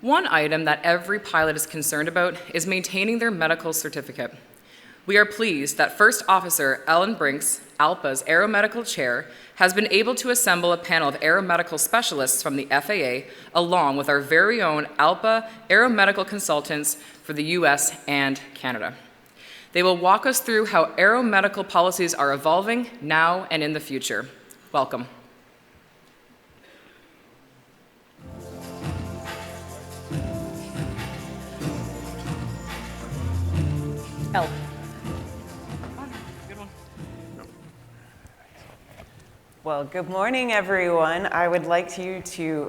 One item that every pilot is concerned about is maintaining their medical certificate. We are pleased that First Officer Ellen Brinks, ALPA's Aeromedical Chair, has been able to assemble a panel of aeromedical specialists from the FAA, along with our very own ALPA aeromedical consultants for the US and Canada. They will walk us through how aeromedical policies are evolving now and in the future. Welcome. Elle. Well, good morning, everyone. I would like to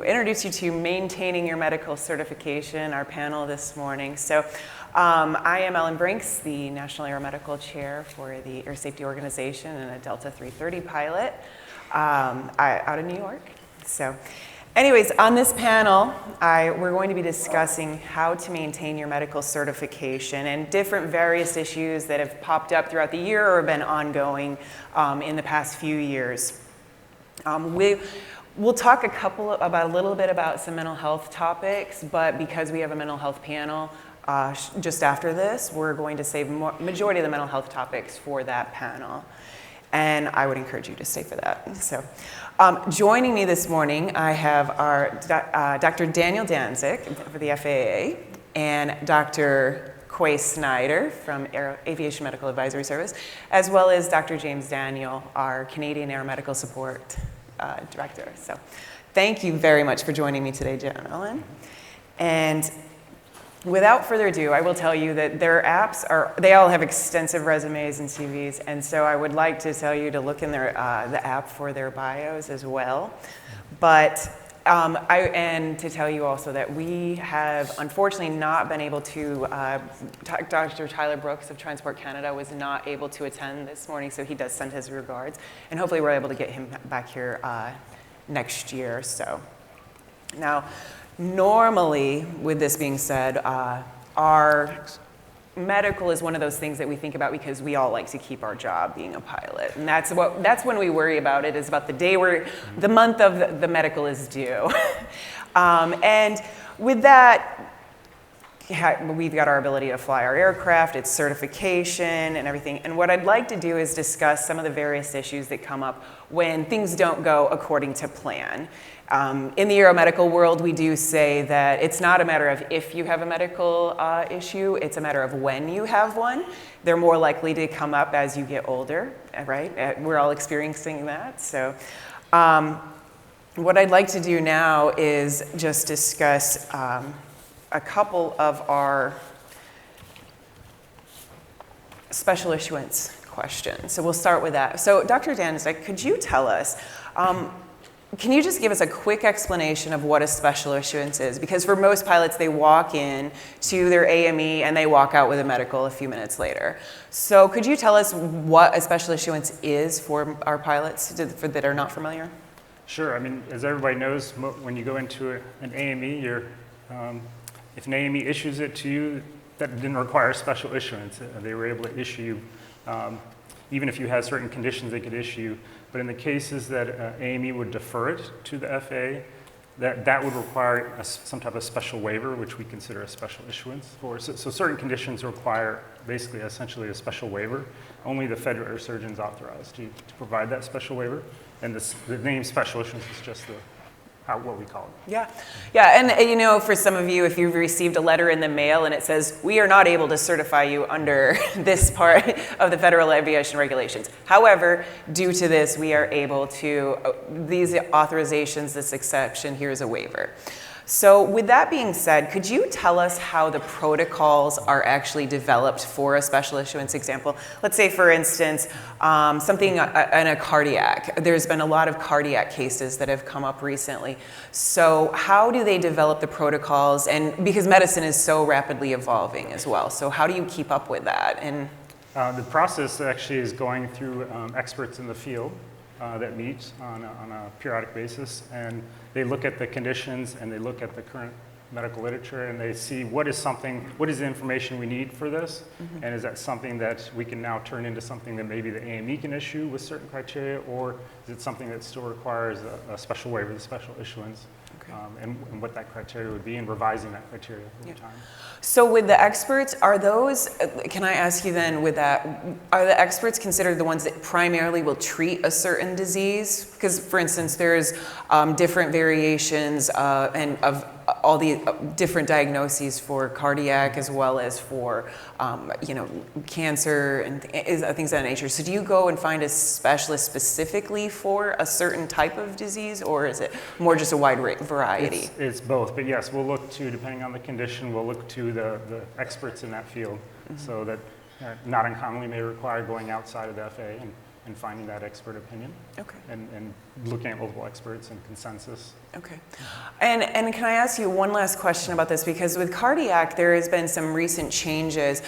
introduce you to Maintaining Your Medical Certification, our panel this morning. So I am Ellen Brinks, the National Aeromedical Chair for the Air Safety Organization and a Delta 330 pilot out of New York. So anyways, on this panel, we're going to be discussing how to maintain your medical certification and different various issues that have popped up throughout the year or been ongoing in the past few years. We'll talk a little bit about some mental health topics, but because we have a mental health panel just after this, we're going to save majority of the mental health topics for that panel. And I would encourage you to stay for that. So, joining me this morning, I have our Dr. Daniel Danzig for the FAA and Dr. Quay Snyder from Aviation Medical Advisory Service, as well as Dr. James Daniel, our Canadian Aeromedical Support Director. So thank you very much for joining me today, gentlemen. And without further ado, I will tell you that their apps they all have extensive resumes and CVs, and so I would like to tell you to look in the app for their bios as well. But and to tell you also that we have unfortunately not been able to, Dr. Tyler Brooks of Transport Canada was not able to attend this morning, so he does send his regards, and hopefully we're able to get him back here next year. So now, normally, with this being said, our medical is one of those things that we think about because we all like to keep our job being a pilot. And that's when we worry about it, is about the day the month of the medical is due. And with that, we've got our ability to fly our aircraft, its certification and everything. And what I'd like to do is discuss some of the various issues that come up when things don't go according to plan. In the aeromedical world, we do say that it's not a matter of if you have a medical issue, it's a matter of when you have one. They're more likely to come up as you get older, right? We're all experiencing that. So what I'd like to do now is just discuss a couple of our special issuance questions. So we'll start with that. So Dr. Danzig, could you tell us, can you just give us a quick explanation of what a special issuance is? Because for most pilots, they walk in to their AME and they walk out with a medical a few minutes later. So could you tell us what a special issuance is for our pilots that are not familiar? Sure. I mean, as everybody knows, when you go into an AME, if an AME issues it to you, that didn't require a special issuance. They were able to issue, even if you had certain conditions, they could issue. But in the cases that AME would defer it to the FAA, that would require some type of special waiver, which we consider a special issuance for. So certain conditions require basically essentially a special waiver. Only the federal air surgeon is authorized to provide that special waiver. And the name special issuance is just what we call it. Yeah, and for some of you, if you've received a letter in the mail and it says, we are not able to certify you under this part of the federal aviation regulations. However, due to this, we are able to, these authorizations, this exception, here's a waiver. So with that being said, could you tell us how the protocols are actually developed for a special issuance example? Let's say, for instance, something in a cardiac. There's been a lot of cardiac cases that have come up recently. So how do they develop the protocols? And because medicine is so rapidly evolving as well. So how do you keep up with that? And the process actually is going through experts in the field that meet on a periodic basis, and they look at the conditions and they look at the current medical literature and they see what is the information we need for this, and is that something that we can now turn into something that maybe the AME can issue with certain criteria, or is it something that still requires a special waiver, the special issuance? and what that criteria would be, and revising that criteria over time. So with the experts, are those, can I ask you then with that, are the experts considered the ones that primarily will treat a certain disease? Because for instance, there's different variations and of all the different diagnoses for cardiac as well as for, cancer and things of that nature. So do you go and find a specialist specifically for a certain type of disease, or is it more just a wide variety? It's both, but yes, we'll look to, depending on the condition, we'll look to the experts in that field, so that not uncommonly may require going outside of the FAA and finding that expert opinion. Okay. And looking at multiple experts and consensus. Okay. And can I ask you one last question about this? Because with cardiac, there has been some recent changes.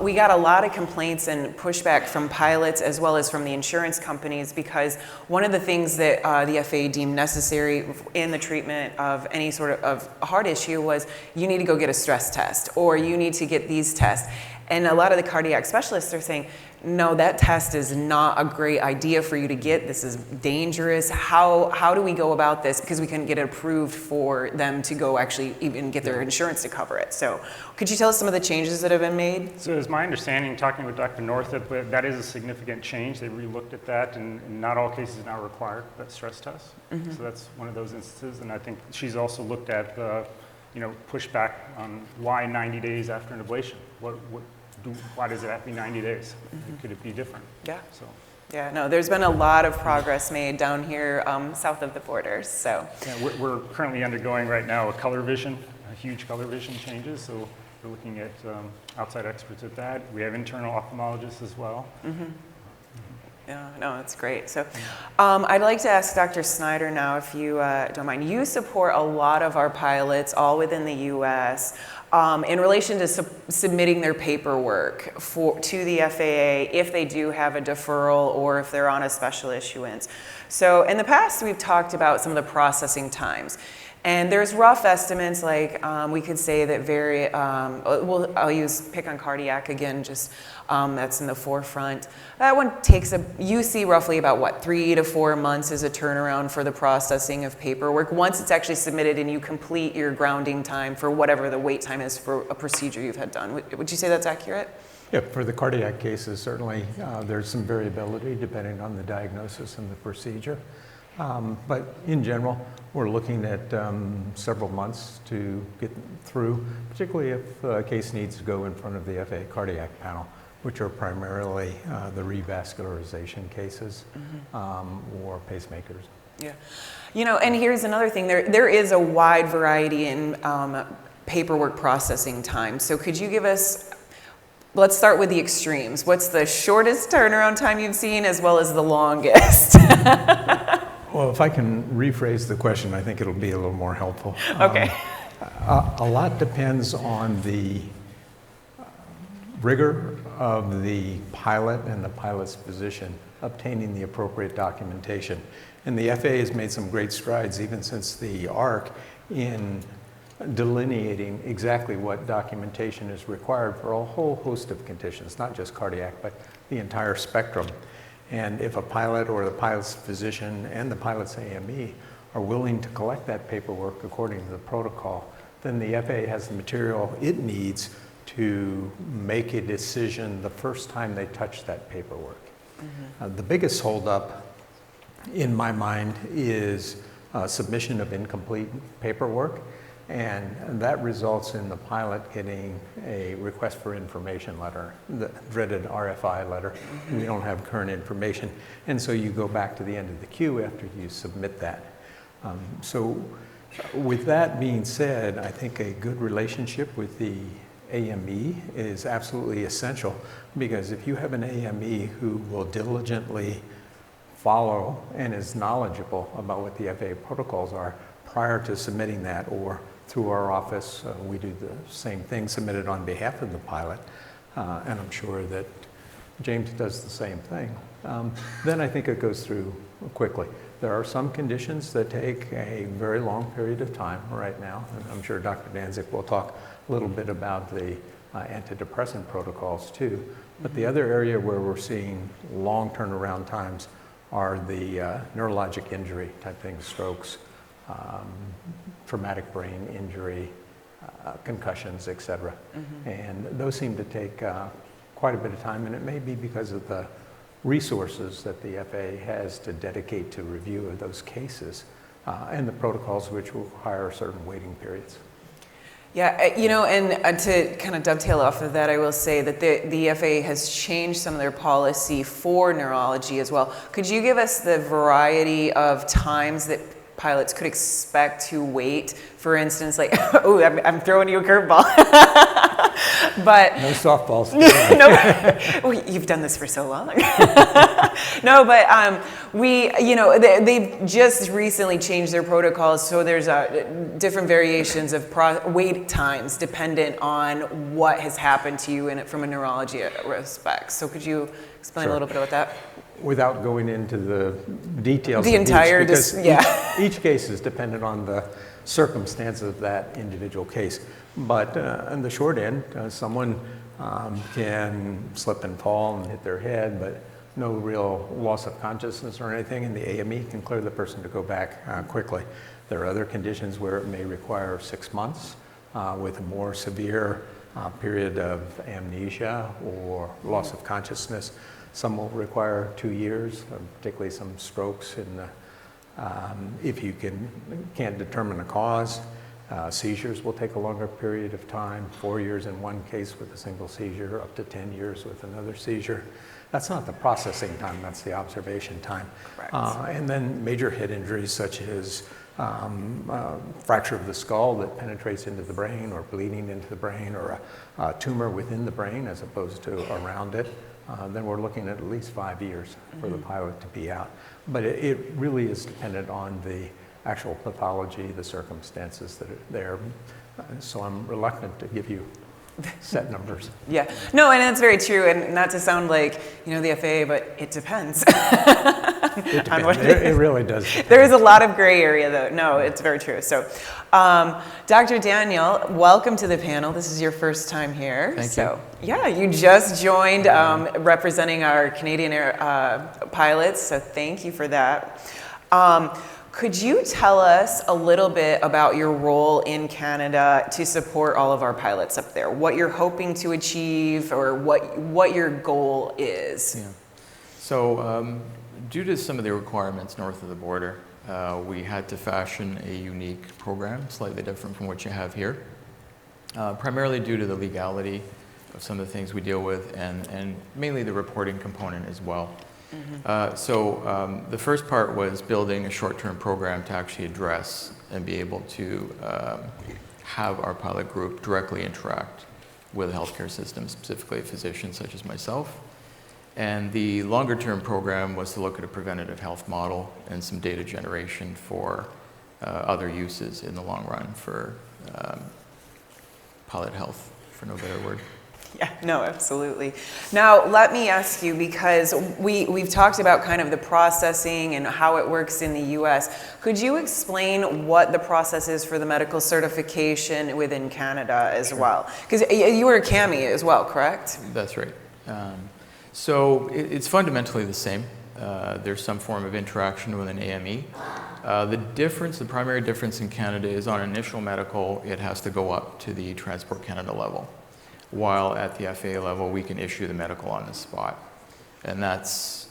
We got a lot of complaints and pushback from pilots as well as from the insurance companies, because one of the things that the FAA deemed necessary in the treatment of any sort of heart issue was you need to go get a stress test, or you need to get these tests. And a lot of the cardiac specialists are saying, no, that test is not a great idea for you to get. This is dangerous. How do we go about this? Because we couldn't get it approved for them to go actually even get their insurance to cover it. So could you tell us some of the changes that have been made? So it's my understanding, talking with Dr. Northup, that is a significant change. They re-looked at that, and not all cases now require that stress test. So that's one of those instances. And I think she's also looked at pushback on why 90 days after an ablation. Why does it have to be 90 days? Could it be different? Yeah. So. Yeah, no, there's been a lot of progress made down here south of the borders, so. Yeah, we're currently undergoing right now a huge color vision changes, so we're looking at outside experts at that. We have internal ophthalmologists as well. Yeah, no, that's great. So I'd like to ask Dr. Snyder now, if you don't mind. You support a lot of our pilots all within the U.S. In relation to submitting their paperwork to the FAA if they do have a deferral or if they're on a special issuance. So in the past, we've talked about some of the processing times. And there's rough estimates, like we could say that I'll pick on cardiac again, just that's in the forefront. That one takes you see roughly about 3 to 4 months as a turnaround for the processing of paperwork. Once it's actually submitted and you complete your grounding time for whatever the wait time is for a procedure you've had done. Would you say that's accurate? Yeah, for the cardiac cases, certainly there's some variability depending on the diagnosis and the procedure. But in general, we're looking at several months to get through, particularly if a case needs to go in front of the FAA cardiac panel, which are primarily the revascularization cases or pacemakers. Yeah. And here's another thing. There is a wide variety in paperwork processing time. So could you give us, let's start with the extremes. What's the shortest turnaround time you've seen as well as the longest? Well, if I can rephrase the question, I think it'll be a little more helpful. Okay. A lot depends on the rigor of the pilot and the pilot's physician obtaining the appropriate documentation. And the FAA has made some great strides even since the ARC in delineating exactly what documentation is required for a whole host of conditions, not just cardiac, but the entire spectrum. And if a pilot or the pilot's physician and the pilot's AME are willing to collect that paperwork according to the protocol, then the FAA has the material it needs to make a decision the first time they touch that paperwork. The biggest holdup in my mind is submission of incomplete paperwork, and that results in the pilot getting a request for information letter, the dreaded RFI letter. We don't have current information, and so you go back to the end of the queue after you submit that. So with that being said, I think a good relationship with the AME is absolutely essential, because if you have an AME who will diligently follow and is knowledgeable about what the FAA protocols are prior to submitting that, or through our office, we do the same thing, submitted on behalf of the pilot, and I'm sure that James does the same thing, then I think it goes through quickly. There are some conditions that take a very long period of time right now, and I'm sure Dr. Danzig will talk a little bit about the antidepressant protocols too. But the other area where we're seeing long turnaround times are the neurologic injury type things, strokes, traumatic brain injury, concussions, et cetera. And those seem to take quite a bit of time, and it may be because of the resources that the FAA has to dedicate to review of those cases and the protocols which require certain waiting periods. Yeah, you know, and to kind of dovetail off of that, I will say that the FAA has changed some of their policy for neurology as well. Could you give us the variety of times that pilots could expect to wait? For instance, like, oh, I'm throwing you a curveball. But No softballs. no, well, you've done this for so long. No, but they've just recently changed their protocols, so there's different variations of wait times dependent on what has happened to you from a neurology respect. So could you explain a little bit about that? Without going into the details The of entire, each, because yeah. each case is dependent on the circumstances of that individual case. But on the short end, someone can slip and fall and hit their head, but no real loss of consciousness or anything, and the AME can clear the person to go back quickly. There are other conditions where it may require 6 months with a more severe period of amnesia or loss of consciousness. Some will require 2 years, particularly some strokes. If you can't determine a cause, seizures will take a longer period of time, 4 years in one case with a single seizure, up to 10 years with another seizure. That's not the processing time, that's the observation time. Correct. And then major head injuries such as fracture of the skull that penetrates into the brain, or bleeding into the brain, or a tumor within the brain as opposed to around it. Then we're looking at least 5 years for the pilot to be out. But it really is dependent on the actual pathology, the circumstances that are there. So I'm reluctant to give you set numbers. Yeah, no, and that's very true, and not to sound like, the FAA, but it depends. It depends. It really does depend. There is a lot of gray area, though. No, it's very true. So, Dr. Daniel, welcome to the panel. This is your first time here. Thank you. Yeah, you just joined representing our Canadian pilots, so thank you for that. Could you tell us a little bit about your role in Canada to support all of our pilots up there? What you're hoping to achieve, or what your goal is? Yeah. So, due to some of the requirements north of the border, we had to fashion a unique program, slightly different from what you have here, primarily due to the legality of some of the things we deal with, and mainly the reporting component as well. So the first part was building a short-term program to actually address and be able to have our pilot group directly interact with the healthcare system, specifically physicians such as myself. And the longer-term program was to look at a preventative health model and some data generation for other uses in the long run for pilot health, for no better word. Yeah, no, absolutely. Now, let me ask you, because we've talked about kind of the processing and how it works in the U.S. Could you explain what the process is for the medical certification within Canada as well? Because you were a CAMI as well, correct? That's right. So it's fundamentally the same. There's some form of interaction with an AME. The primary difference in Canada is on initial medical, it has to go up to the Transport Canada level, while at the FAA level, we can issue the medical on the spot. And that's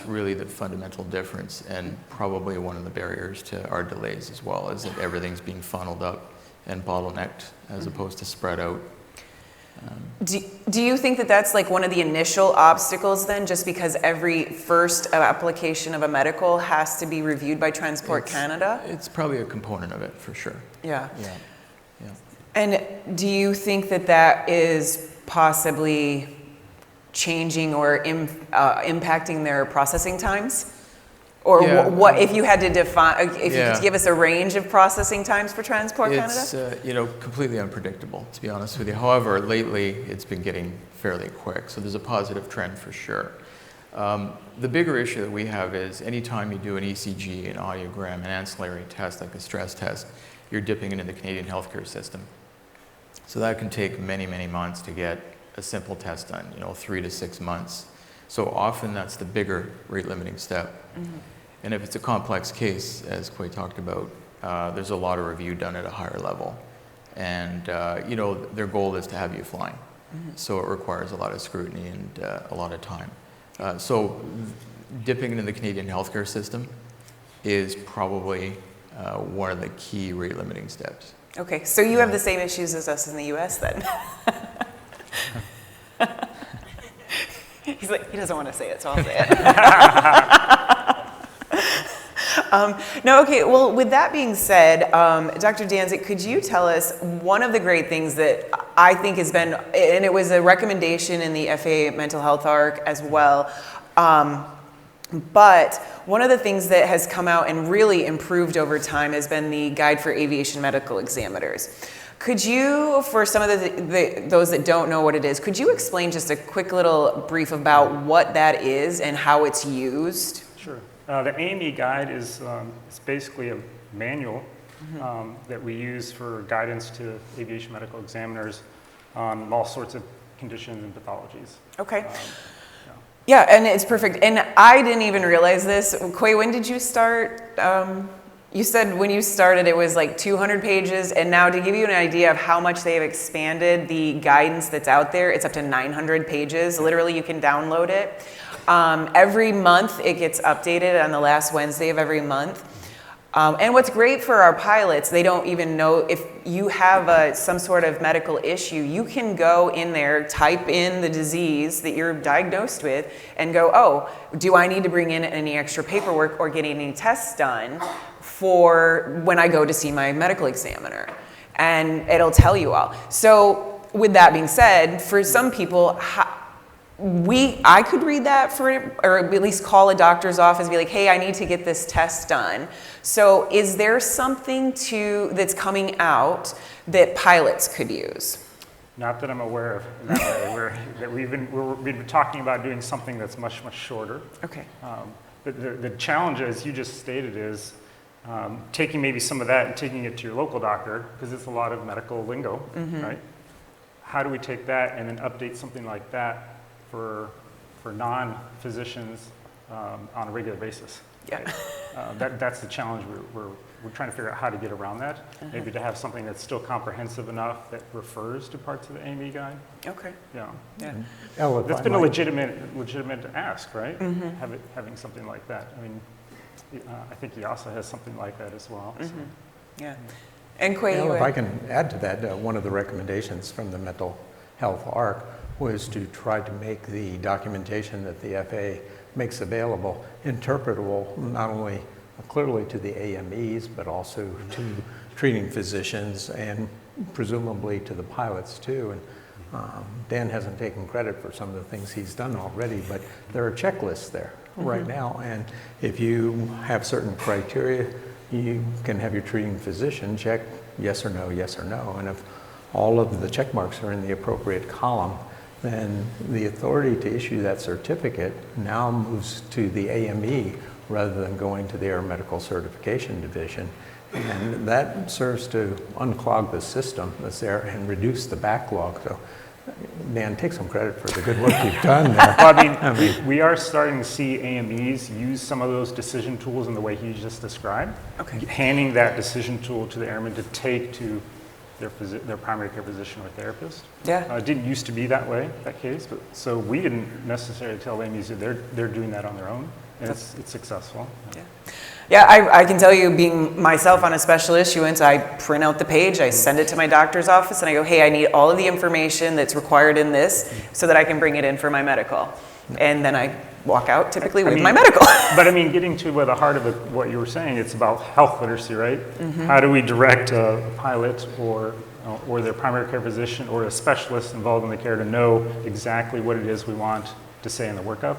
really the fundamental difference, and probably one of the barriers to our delays as well, is that everything's being funneled up and bottlenecked as opposed to spread out. Do you think that that's like one of the initial obstacles then, just because every first application of a medical has to be reviewed by Transport Canada? It's probably a component of it, for sure. Yeah. Yeah. And do you think that that is possibly changing or impacting their processing times? Or Yeah. what if you had to define, if you Yeah. could give us a range of processing times for Transport Canada? It's completely unpredictable, to be honest with you. However, lately it's been getting fairly quick, so there's a positive trend for sure. The bigger issue that we have is anytime you do an ECG, an audiogram, an ancillary test like a stress test, you're dipping into the Canadian healthcare system. So that can take many, many months to get a simple test done, 3 to 6 months. So often that's the bigger rate limiting step. And if it's a complex case, as Quay talked about, there's a lot of review done at a higher level. And, their goal is to have you flying. So it requires a lot of scrutiny and a lot of time. So dipping into the Canadian healthcare system is probably one of the key rate limiting steps. Okay, so you have the same issues as us in the US then? He's like, he doesn't want to say it, so I'll say it. No, okay, well, with that being said, Dr. Danzig, could you tell us one of the great things that I think has been, and it was a recommendation in the FAA mental health ARC as well, but one of the things that has come out and really improved over time has been the Guide for Aviation Medical Examiners. Could you, for some of those that don't know what it is, could you explain just a quick little brief about what that is and how it's used? Sure. The AME guide is it's basically a manual that we use for guidance to aviation medical examiners on all sorts of conditions and pathologies. Okay. Yeah, and it's perfect. And I didn't even realize this. Quay, when did you start? You said when you started it was like 200 pages, and now to give you an idea of how much they have expanded the guidance that's out there, it's up to 900 pages. Literally, you can download it. Every month it gets updated on the last Wednesday of every month. And what's great for our pilots, they don't even know if you have some sort of medical issue, you can go in there, type in the disease that you're diagnosed with, and go, oh, do I need to bring in any extra paperwork or get any tests done for when I go to see my medical examiner? And it'll tell you all. So with that being said, for some people, I could read that or at least call a doctor's office and be like, hey, I need to get this test done. So is there something that's coming out that pilots could use? Not that I'm aware of. In that way. We've been talking about doing something that's much, much shorter. Okay. But the challenge, as you just stated, is taking maybe some of that and taking it to your local doctor, because it's a lot of medical lingo, right? How do we take that and then update something like that for non-physicians on a regular basis? Yeah. Right? That's the challenge. We're trying to figure out how to get around that. Maybe to have something that's still comprehensive enough that refers to parts of the AME guide. Okay. Yeah. Yeah. Ella, if That's I been a might- legitimate ask, right? Having something like that. I mean, I think EASA has something like that as well. So. Yeah. And Quay, Well, you if I can add to that, one of the recommendations from the mental health ARC was to try to make the documentation that the FAA makes available interpretable not only clearly to the AMEs, but also to treating physicians and presumably to the pilots too. And Dan hasn't taken credit for some of the things he's done already, but there are checklists there right now. And if you have certain criteria, you can have your treating physician check yes or no, yes or no. And if all of the check marks are in the appropriate column, then the authority to issue that certificate now moves to the AME rather than going to the Air Medical Certification Division. And that serves to unclog the system that's there and reduce the backlog. So, Dan, take some credit for the good work you've done there. Well, I mean, we are starting to see AMEs use some of those decision tools in the way he just described. Okay. Handing that decision tool to the airman to take to their primary care physician or therapist. Yeah. It didn't used to be that case, but so we didn't necessarily tell AMEs that they're doing that on their own, and it's successful. Yeah. Yeah, I can tell you, being myself on a special issuance, I print out the page, I send it to my doctor's office, and I go, hey, I need all of the information that's required in this so that I can bring it in for my medical. And then I walk out typically with my medical. But I mean, getting to the heart of it, what you were saying, it's about health literacy, right? How do we direct a pilot or their primary care physician or a specialist involved in the care to know exactly what it is we want to say in the workup?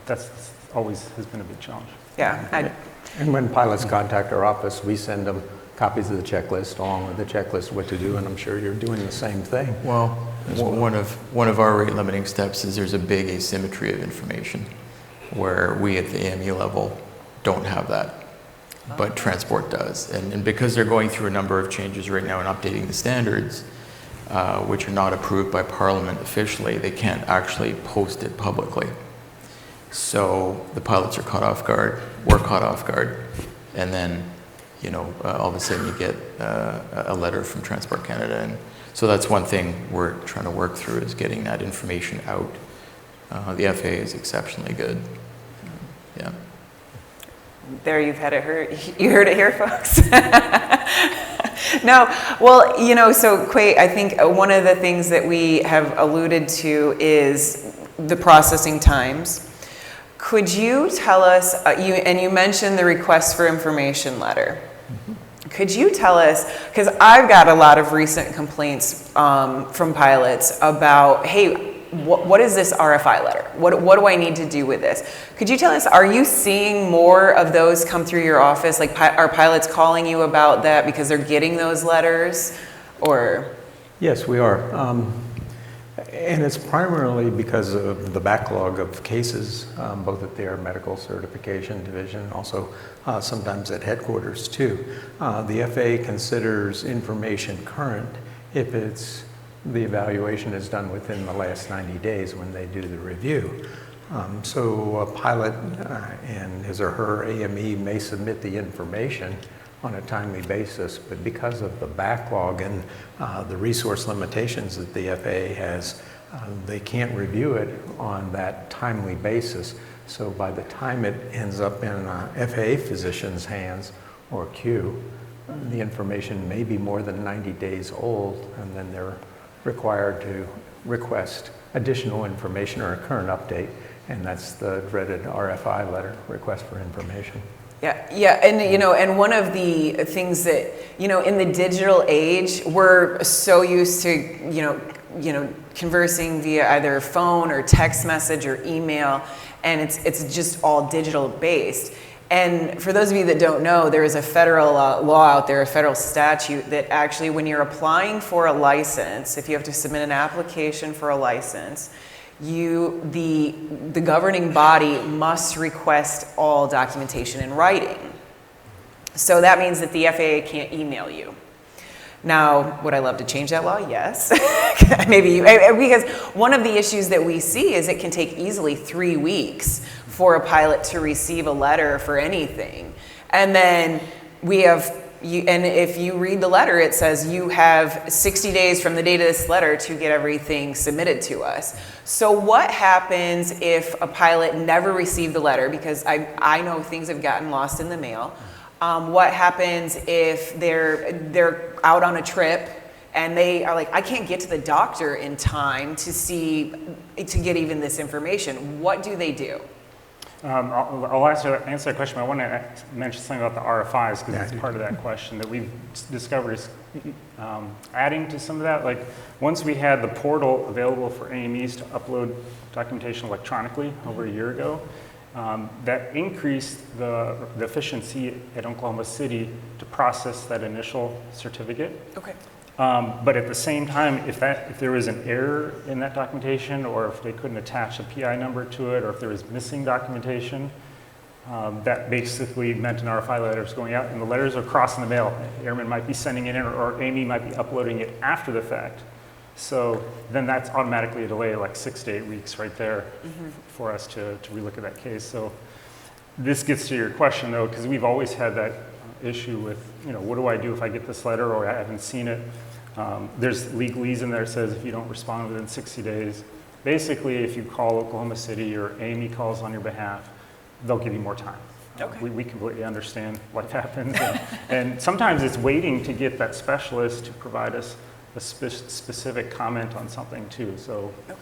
That's always has been a big challenge. Yeah. And when pilots contact our office, we send them copies of the checklist, along with the checklist what to do, and I'm sure you're doing the same thing. Well, one of our rate limiting steps is there's a big asymmetry of information where we at the AME level don't have that, but transport does. And because they're going through a number of changes right now and updating the standards, which are not approved by Parliament officially, they can't actually post it publicly. So the pilots are caught off guard, we're caught off guard, and then all of a sudden you get a letter from Transport Canada. And so that's one thing we're trying to work through, is getting that information out. The FAA is exceptionally good. Yeah. There, you heard it here, folks. No, well, so Quay, I think one of the things that we have alluded to is the processing times. Could you tell us, you mentioned the request for information letter. Could you tell us, because I've got a lot of recent complaints from pilots about, hey, what is this RFI letter? What do I need to do with this? Could you tell us, are you seeing more of those come through your office? Like, are pilots calling you about that because they're getting those letters, or? Yes, we are. And it's primarily because of the backlog of cases, both at the Air Medical Certification Division, also sometimes at headquarters too. The FAA considers information current if the evaluation is done within the last 90 days when they do the review. So a pilot and his or her AME may submit the information on a timely basis, but because of the backlog and the resource limitations that the FAA has, they can't review it on that timely basis. So by the time it ends up in a FAA physician's hands or queue, the information may be more than 90 days old, and then they're required to request additional information or a current update, and that's the dreaded RFI letter, request for information. Yeah, and and one of the things that in the digital age, we're so used to conversing via either phone or text message or email, and it's just all digital based. And for those of you that don't know, there is a federal law out there, a federal statute that actually, when you're applying for a license, if you have to submit an application for a license, the governing body must request all documentation in writing. So that means that the FAA can't email you. Now, would I love to change that law? Yes. Maybe because one of the issues that we see is it can take easily 3 weeks for a pilot to receive a letter for anything. And then and if you read the letter, it says you have 60 days from the date of this letter to get everything submitted to us. So what happens if a pilot never received the letter? Because I know things have gotten lost in the mail. What happens if they're out on a trip and they are like, I can't get to the doctor in time to get even this information? What do they do? I'll answer that question, but I want to mention something about the RFIs, because it's part of that question that we've discovered is adding to some of that. Like, once we had the portal available for AMEs to upload documentation electronically over a year ago, that increased the efficiency at Oklahoma City to process that initial certificate. Okay. But at the same time, if there was an error in that documentation, or if they couldn't attach a PI number to it, or if there was missing documentation, that basically meant an RFI letter is going out, and the letters are crossing the mail. Airmen might be sending it in, or AME might be uploading it after the fact. So then that's automatically a delay, like 6 to 8 weeks right there for us to relook at that case. So this gets to your question, though, because we've always had that issue with, what do I do if I get this letter or I haven't seen it? There's legalese in there that says if you don't respond within 60 days, basically if you call Oklahoma City or AME calls on your behalf, they'll give you more time. Okay. We completely understand what happens. And sometimes it's waiting to get that specialist to provide us a specific comment on something too. So. Okay.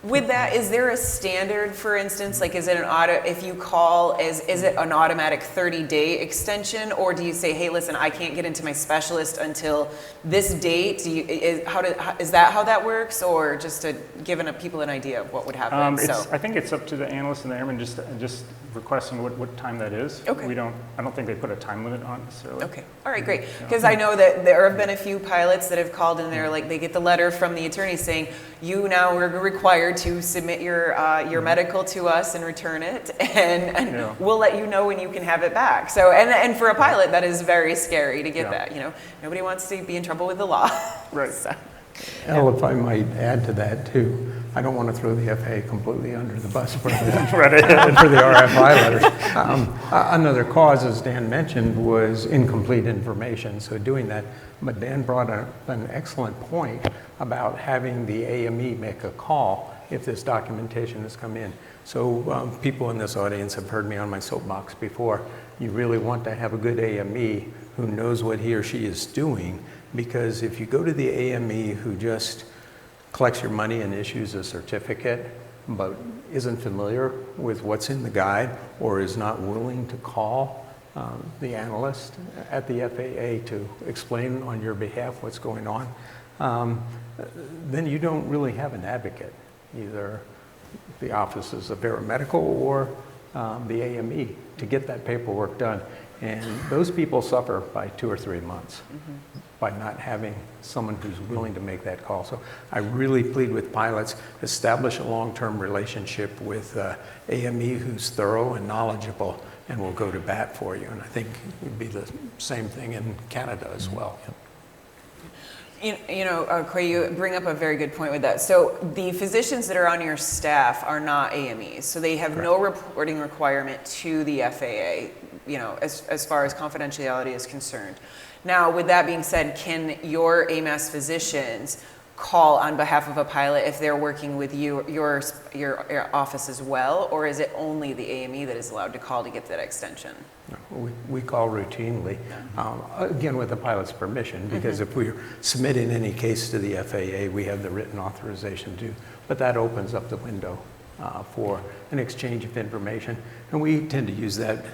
With that, is there a standard, for instance, like is it if you call, is it an automatic 30-day extension, or do you say, hey, listen, I can't get into my specialist until this date? Is that how that works, or just to give people an idea of what would happen? I think it's up to the analyst and the airman just requesting what time that is. Okay. I don't think they put a time limit on necessarily. Okay. All right, great. Because I know that there have been a few pilots that have called in there, like they get the letter from the attorney saying, you now are required to submit your medical to us and return it, and we'll let you know when you can have it back. So, and for a pilot, that is very scary to get that. Nobody wants to be in trouble with the law. Right. So. Al, if I might add to that too, I don't want to throw the FAA completely under the bus for the, Right ahead. for the RFI letters. Another cause, as Dan mentioned, was incomplete information. So doing that, but Dan brought up an excellent point about having the AME make a call if this documentation has come in. So people in this audience have heard me on my soapbox before. You really want to have a good AME who knows what he or she is doing, because if you go to the AME who just collects your money and issues a certificate, but isn't familiar with what's in the guide or is not willing to call the analyst at the FAA to explain on your behalf what's going on, then you don't really have an advocate, either the offices of Aeromedical or the AME, to get that paperwork done. And those people suffer by 2 or 3 months by not having someone who's willing to make that call. So I really plead with pilots, establish a long-term relationship with AME who's thorough and knowledgeable and will go to bat for you. And I think it would be the same thing in Canada as well. Quay, you bring up a very good point with that. So the physicians that are on your staff are not AMEs, so they have no reporting requirement to the FAA, as far as confidentiality is concerned. Now, with that being said, can your AMAS physicians call on behalf of a pilot if they're working with your office as well, or is it only the AME that is allowed to call to get that extension? We call routinely, again with the pilot's permission, because if we're submitting any case to the FAA, we have the written authorization to, but that opens up the window for an exchange of information. And we tend to use that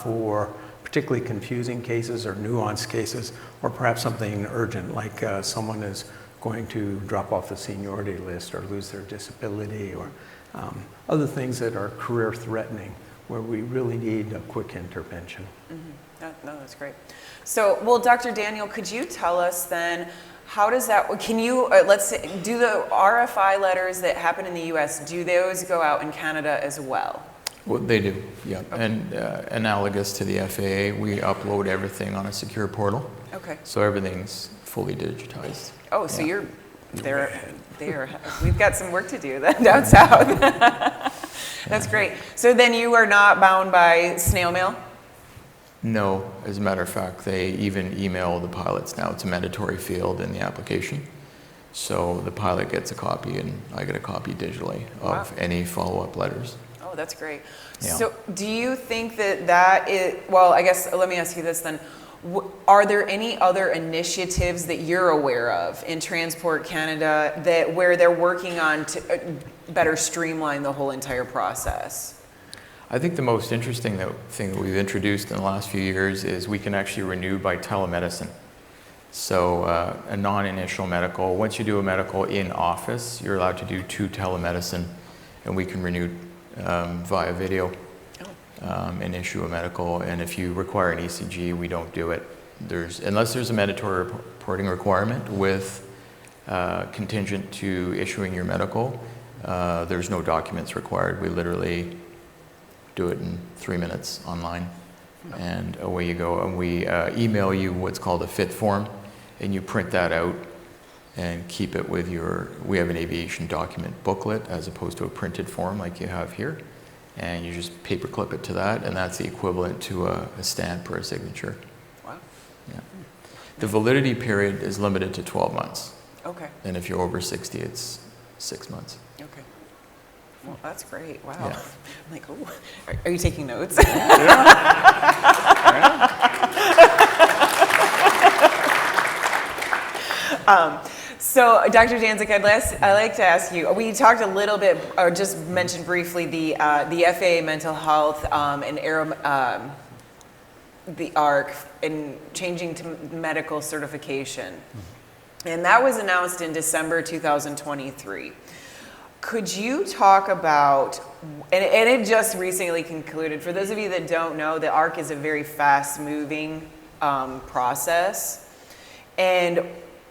for particularly confusing cases or nuanced cases, or perhaps something urgent, like someone is going to drop off the seniority list or lose their disability, or other things that are career threatening, where we really need a quick intervention. No, that's great. So, well, Dr. Daniel, could you tell us then, how does that, can you, let's say, do the RFI letters that happen in the US, do those go out in Canada as well? Well, they do, yeah. Okay. And analogous to the FAA, we upload everything on a secure portal. Okay. So everything's fully digitized. Oh, so you're there. We've got some work to do then down south. That's great. So then you are not bound by snail mail? No, as a matter of fact, they even email the pilots now. It's a mandatory field in the application. So the pilot gets a copy and I get a copy digitally of any follow-up letters. Oh, that's great. Yeah. So do you think that is, well, I guess let me ask you this then. Are there any other initiatives that you're aware of in Transport Canada where they're working on to better streamline the whole entire process? I think the most interesting thing that we've introduced in the last few years is we can actually renew by telemedicine. So a non-initial medical, once you do a medical in office, you're allowed to do 2 telemedicine, and we can renew via video. And issue a medical, and if you require an ECG, we don't do it. Unless there's a mandatory reporting requirement with contingent to issuing your medical, there's no documents required. We literally do it in 3 minutes online, and away you go. And we email you what's called a fit form, and you print that out and keep it with we have an aviation document booklet as opposed to a printed form like you have here. And you just paperclip it to that, and that's the equivalent to a stamp or a signature. Wow. Yeah. The validity period is limited to 12 months. Okay. And if you're over 60, it's 6 months. Okay. Well, that's great. Wow. Yeah. I'm like, oh, are you taking notes? So, Dr. Janczyk, I'd like to ask you, we talked a little bit, or just mentioned briefly, the FAA mental health and the ARC and changing to medical certification. And that was announced in December 2023. Could you talk about, and it just recently concluded, for those of you that don't know, the ARC is a very fast-moving process. And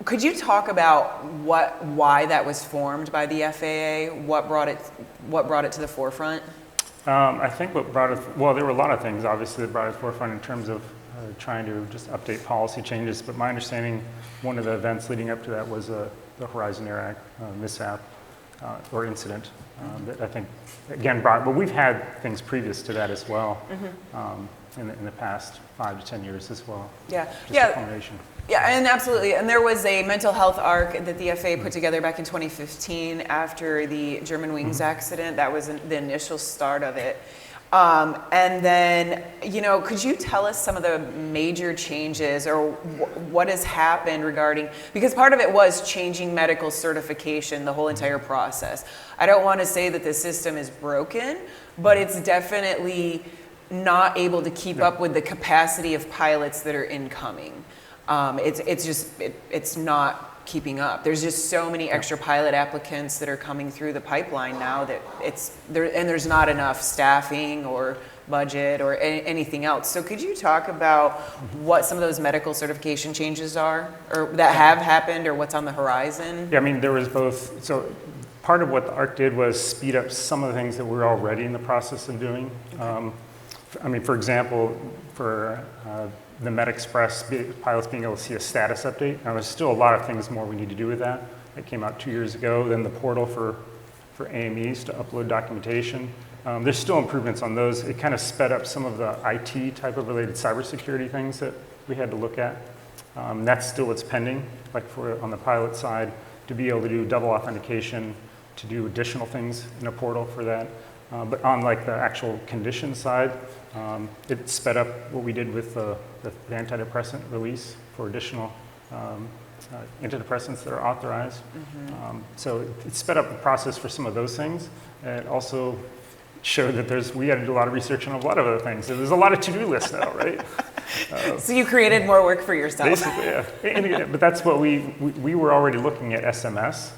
could you talk about why that was formed by the FAA? What brought it to the forefront? I think what brought it, well, there were a lot of things obviously that brought it to the forefront in terms of trying to just update policy changes, but my understanding, one of the events leading up to that was the Horizon Air mishap or incident that I think, again, brought, but we've had things previous to that as well in the past 5 to 10 years as well. Yeah, Just a yeah. culmination. Yeah, and absolutely. And there was a mental health arc that the FAA put together back in 2015 after the Germanwings accident. That was the initial start of it. And then, could you tell us some of the major changes or what has happened regarding, because part of it was changing medical certification, the whole entire process. I don't want to say that the system is broken, but it's definitely not able to keep up with the capacity of pilots that are incoming. It's not keeping up. There's just so many extra pilot applicants that are coming through the pipeline now that there's not enough staffing or budget or anything else. So could you talk about what some of those medical certification changes are, or that have happened, or what's on the horizon? Yeah, I mean, there was both. So part of what the ARC did was speed up some of the things that we're already in the process of doing. I mean, for example, for the MedExpress pilots being able to see a status update. Now, there's still a lot of things more we need to do with that. That came out 2 years ago. Then the portal for AMEs to upload documentation. There's still improvements on those. It kind of sped up some of the IT type of related cybersecurity things that we had to look at. That's still what's pending, like on the pilot side, to be able to do double authentication, to do additional things in a portal for that. But on like the actual condition side, it sped up what we did with the antidepressant release for additional antidepressants that are authorized. So it sped up the process for some of those things. And it also showed that we got to do a lot of research on a lot of other things. So there's a lot of to-do lists now, right? So you created more work for yourself. Basically, yeah. But that's what we were already looking at SMS,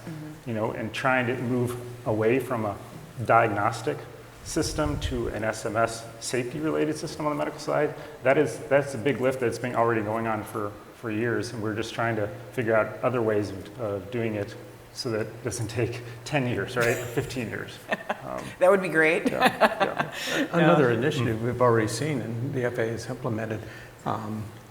and trying to move away from a diagnostic system to an SMS safety-related system on the medical side. That's a big lift that's been already going on for years, and we're just trying to figure out other ways of doing it so that it doesn't take 10 years, right? 15 years. That would be great. Yeah. Another initiative we've already seen and the FAA has implemented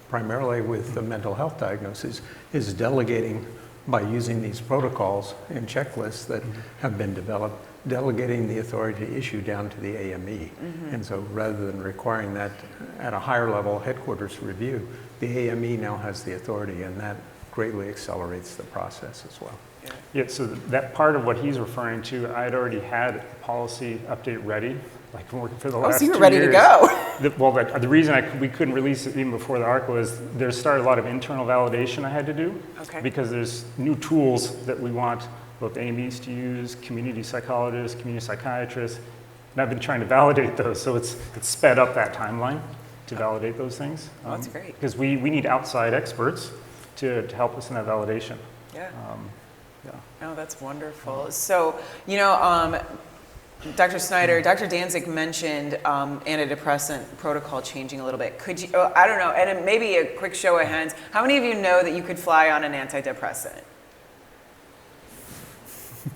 primarily with the mental health diagnosis is delegating by using these protocols and checklists that have been developed, delegating the authority to issue down to the AME. And so rather than requiring that at a higher level headquarters review, the AME now has the authority, and that greatly accelerates the process as well. Yeah, so that part of what he's referring to, I had already had a policy update ready, like working for the last 2 years. So you were ready to go. The reason we couldn't release it even before the ARC was there started a lot of internal validation I had to do. Okay. Because there's new tools that we want both AMEs to use, community psychologists, community psychiatrists, and I've been trying to validate those, so it's sped up that timeline to validate those things. Oh, that's great. Because we need outside experts to help us in that validation. Yeah. Yeah. Oh, that's wonderful. So, Dr. Snyder, Dr. Danzig mentioned antidepressant protocol changing a little bit. Could you, I don't know, and maybe a quick show of hands, how many of you know that you could fly on an antidepressant?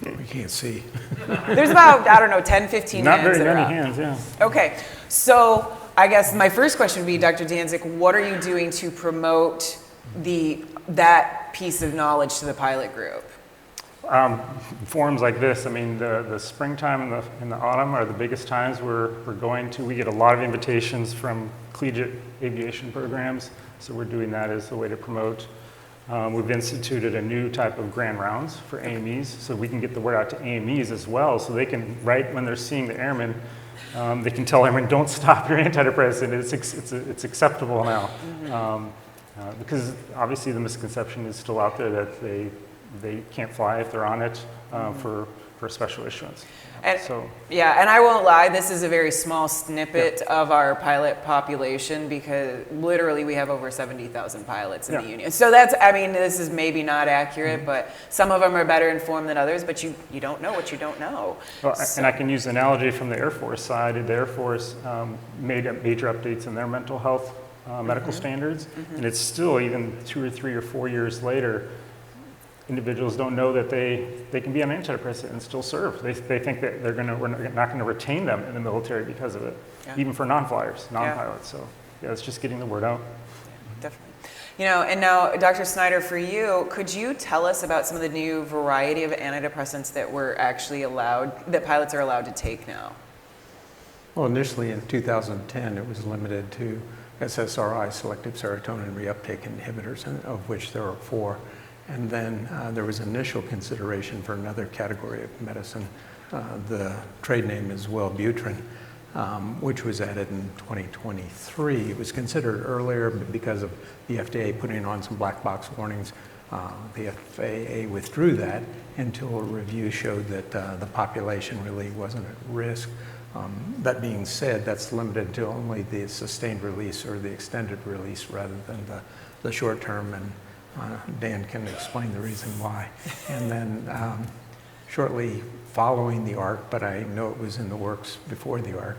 We can't see. There's about, 10, 15 Not hands very that are many up. hands, yeah. Okay, so I guess my first question would be, Dr. Danzig, what are you doing to promote that piece of knowledge to the pilot group? Forums like this, I mean, the springtime and the autumn are the biggest times we get a lot of invitations from collegiate aviation programs, so we're doing that as a way to promote. We've instituted a new type of grand rounds for AMEs, so we can get the word out to AMEs as well, so they can, right when they're seeing the airmen, they can tell airmen, don't stop your antidepressant, it's acceptable now. Because obviously the misconception is still out there that they can't fly if they're on it for special issuance. And, So and I won't lie, this is a very small snippet of our pilot population because literally we have over 70,000 pilots in the union. So this is maybe not accurate, but some of them are better informed than others, but you don't know what you don't know. Well, and I can use an analogy from the Air Force side. The Air Force made major updates in their mental health medical standards, and it's still, even 2 or 3 or 4 years later, individuals don't know that they can be on antidepressant and still serve. They think that we're not going to retain them in the military because of it, even for non-flyers, non-pilots. So yeah, it's just getting the word out. Definitely. And now, Dr. Snyder, for you, could you tell us about some of the new variety of antidepressants that that pilots are allowed to take now? Well, initially in 2010, it was limited to SSRI, selective serotonin reuptake inhibitors, of which there are 4. And then there was initial consideration for another category of medicine. The trade name is Wellbutrin, which was added in 2023. It was considered earlier, but because of the FDA putting on some black box warnings, the FAA withdrew that until a review showed that the population really wasn't at risk. That being said, that's limited to only the sustained release or the extended release rather than the short term, and Dan can explain the reason why. And then shortly following the ARC, but I know it was in the works before the ARC,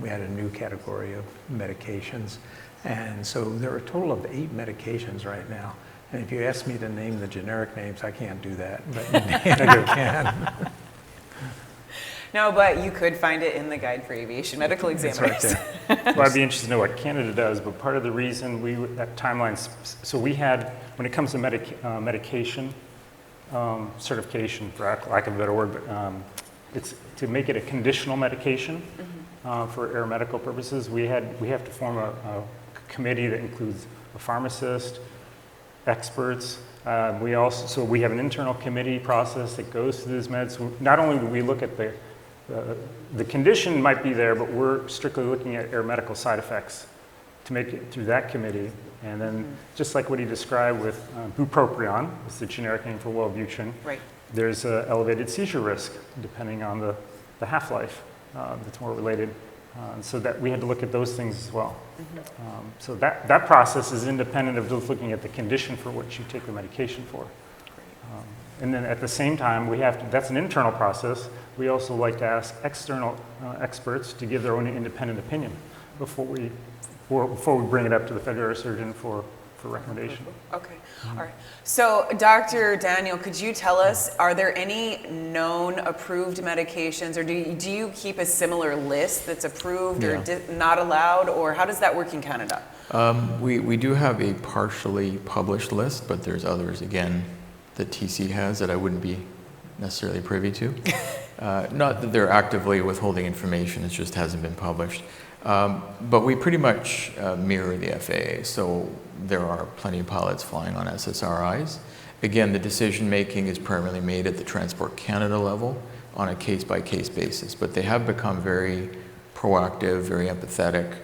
we had a new category of medications. And so there are a total of 8 medications right now. And if you ask me to name the generic names, I can't do that, but Dan can. No, but you could find it in the Guide for Aviation Medical It's Examiners. right there. Well, I'd be interested to know what Canada does, but part of the reason that timelines, so we had, when it comes to medication certification, for lack of a better word, but it's to make it a conditional medication for aeromedical purposes. We have to form a committee that includes a pharmacist, experts. We have an internal committee process that goes through these meds. Not only do we look at the condition might be there, but we're strictly looking at aeromedical side effects to make it through that committee. And then just like what he described with bupropion, it's the generic name for Wellbutrin, Right. there's elevated seizure risk depending on the half-life that's more related. So that we had to look at those things as well. So that process is independent of just looking at the condition for what you take the medication for. And then at the same time, that's an internal process. We also like to ask external experts to give their own independent opinion before we bring it up to the federal surgeon for recommendation. Okay, all right. So, Dr. Daniel, could you tell us, are there any known approved medications, or do you keep a similar list that's approved or not allowed, or how does that work in Canada? We do have a partially published list, but there's others, again, that TC has that I wouldn't be necessarily privy to. Not that they're actively withholding information, it just hasn't been published. But we pretty much mirror the FAA, so there are plenty of pilots flying on SSRIs. Again, the decision making is primarily made at the Transport Canada level on a case-by-case basis, but they have become very proactive, very empathetic.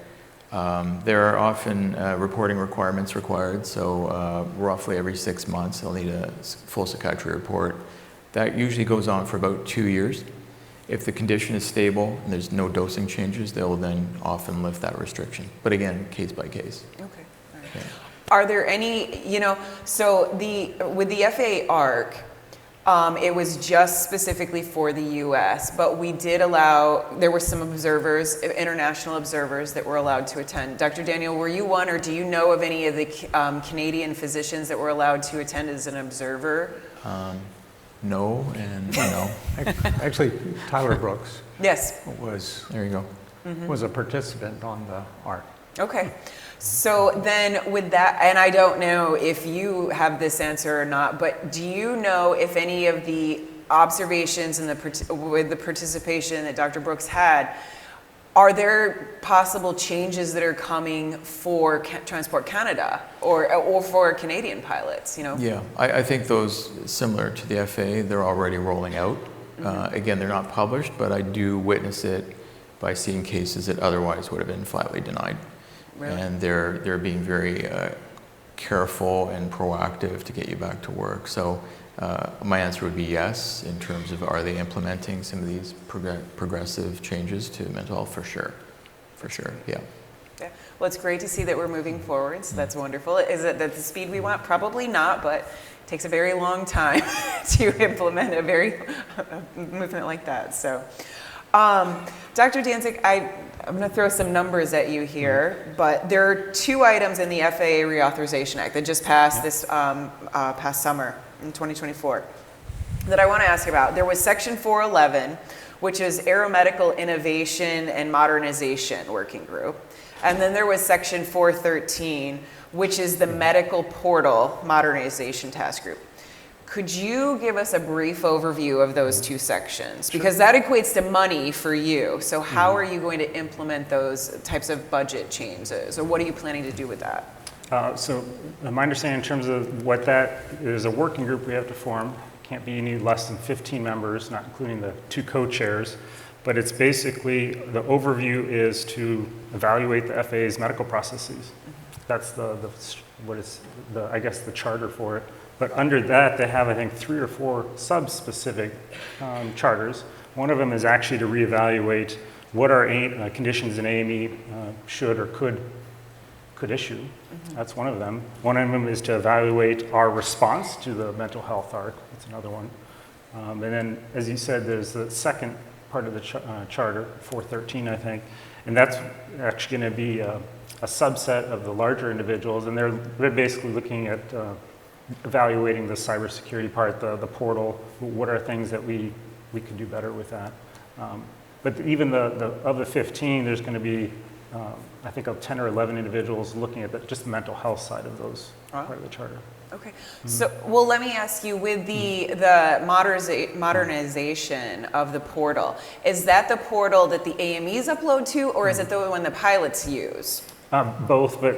There are often reporting requirements required, so roughly every 6 months they'll need a full psychiatry report. That usually goes on for about 2 years. If the condition is stable and there's no dosing changes, they'll then often lift that restriction. But again, case by case. Okay. All right. Yeah. Are there any, so with the FAA ARC, it was just specifically for the US, but we did there were some observers, international observers that were allowed to attend. Dr. Daniel, were you one, or do you know of any of the Canadian physicians that were allowed to attend as an observer? No and no. Actually, Tyler Brooks Yes. was There you go. a participant on the ARC. Okay. So then with that, and I don't know if you have this answer or not, but do you know if any of the observations and with the participation that Dr. Brooks had, are there possible changes that are coming for Transport Canada or for Canadian pilots, Yeah, I think those, similar to the FAA, they're already rolling out. Again, they're not published, but I do witness it by seeing cases that otherwise would have been flatly denied. Really? And they're being very careful and proactive to get you back to work. So my answer would be yes, in terms of are they implementing some of these progressive changes to mental health? For sure, yeah. Yeah. Well, it's great to see that we're moving forward, so that's wonderful. Is it at the speed we want? Probably not, but it takes a very long time to implement a movement like that. So, Dr. Danzig, I'm going to throw some numbers at you here, but there are 2 items in the FAA Reauthorization Act that just passed this past summer in 2024 that I want to ask about. There was Section 411, which is Aeromedical Innovation and Modernization Working Group. And then there was Section 413, which is the Medical Portal Modernization Task Group. Could you give us a brief overview of those two sections? Because that equates to money for you. So how are you going to implement those types of budget changes? Or what are you planning to do with that? So my understanding in terms of what that is, a working group we have to form. Can't be any less than 15 members, not including the 2 co-chairs. But it's basically, the overview is to evaluate the FAA's medical processes. That's I guess the charter for it. But under that, they have, I think, 3 or 4 sub-specific charters. One of them is actually to reevaluate what our conditions in AME should or could issue. That's one of them. One of them is to evaluate our response to the mental health ARC. That's another one. And then, as you said, there's the second part of the charter, 413, I think, and that's actually going to be a subset of the larger individuals, and they're basically looking at evaluating the cybersecurity part, the portal. What are things that we could do better with that? But even of the 15, there's going to be I think of 10 or 11 individuals looking at just the mental health side of those part of the charter. Okay. So, well, let me ask you, with the modernization of the portal, is that the portal that the AMEs upload to, or is it the one the pilots use? Both, but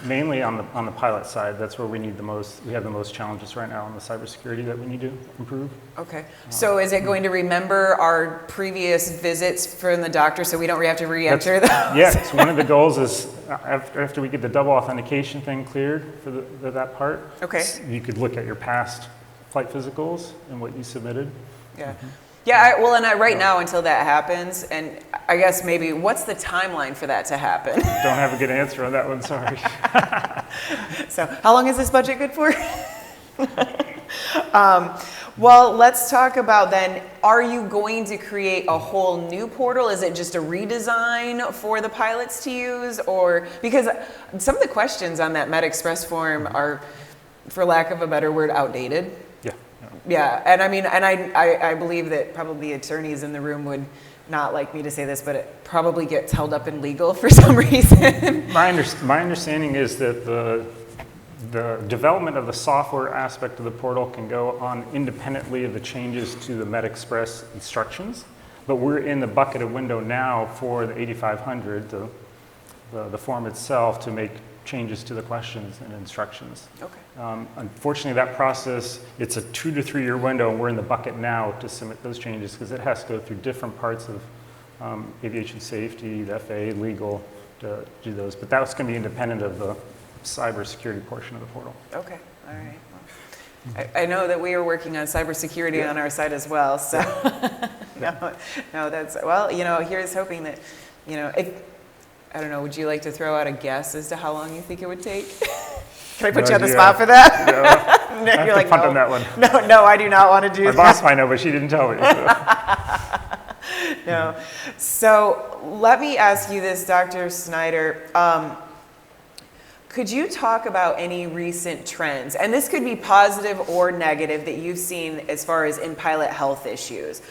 mainly on the pilot side. That's where we have the most challenges right now on the cybersecurity that we need to improve. Okay. So is it going to remember our previous visits from the doctor so we don't have to re-enter them? Yes, one of the goals is after we get the double authentication thing cleared for that part, Okay. you could look at your past flight physicals and what you submitted. Yeah. Yeah, right now until that happens, and I guess maybe what's the timeline for that to happen? Don't have a good answer on that one, sorry. So how long is this budget good for? Well, let's talk about then, are you going to create a whole new portal? Is it just a redesign for the pilots to use? Or, because some of the questions on that MedExpress form are, for lack of a better word, outdated. Yeah, and I mean, and I believe that probably attorneys in the room would not like me to say this, but it probably gets held up in legal for some reason. My understanding is that the development of the software aspect of the portal can go on independently of the changes to the MedExpress instructions, but we're in the bucket of window now for the 8500, the form itself, to make changes to the questions and instructions. Okay. Unfortunately, that process, it's a 2 to 3 year window, and we're in the bucket now to submit those changes because it has to go through different parts of aviation safety, the FAA, legal, to do those. But that's going to be independent of the cybersecurity portion of the portal. Okay, all right. Well, I know that we are working on cybersecurity on our side as well, so no, that's, well, here's hoping that, I don't know, would you like to throw out a guess as to how long you think it would take? Can I put you on the spot for that? No, I have to punt on that one. No, I do not want to do that. My boss might know, but she didn't tell me. So. No. So let me ask you this, Dr. Snyder. Could you talk about any recent trends, and this could be positive or negative, that you've seen as far as in-pilot health issues?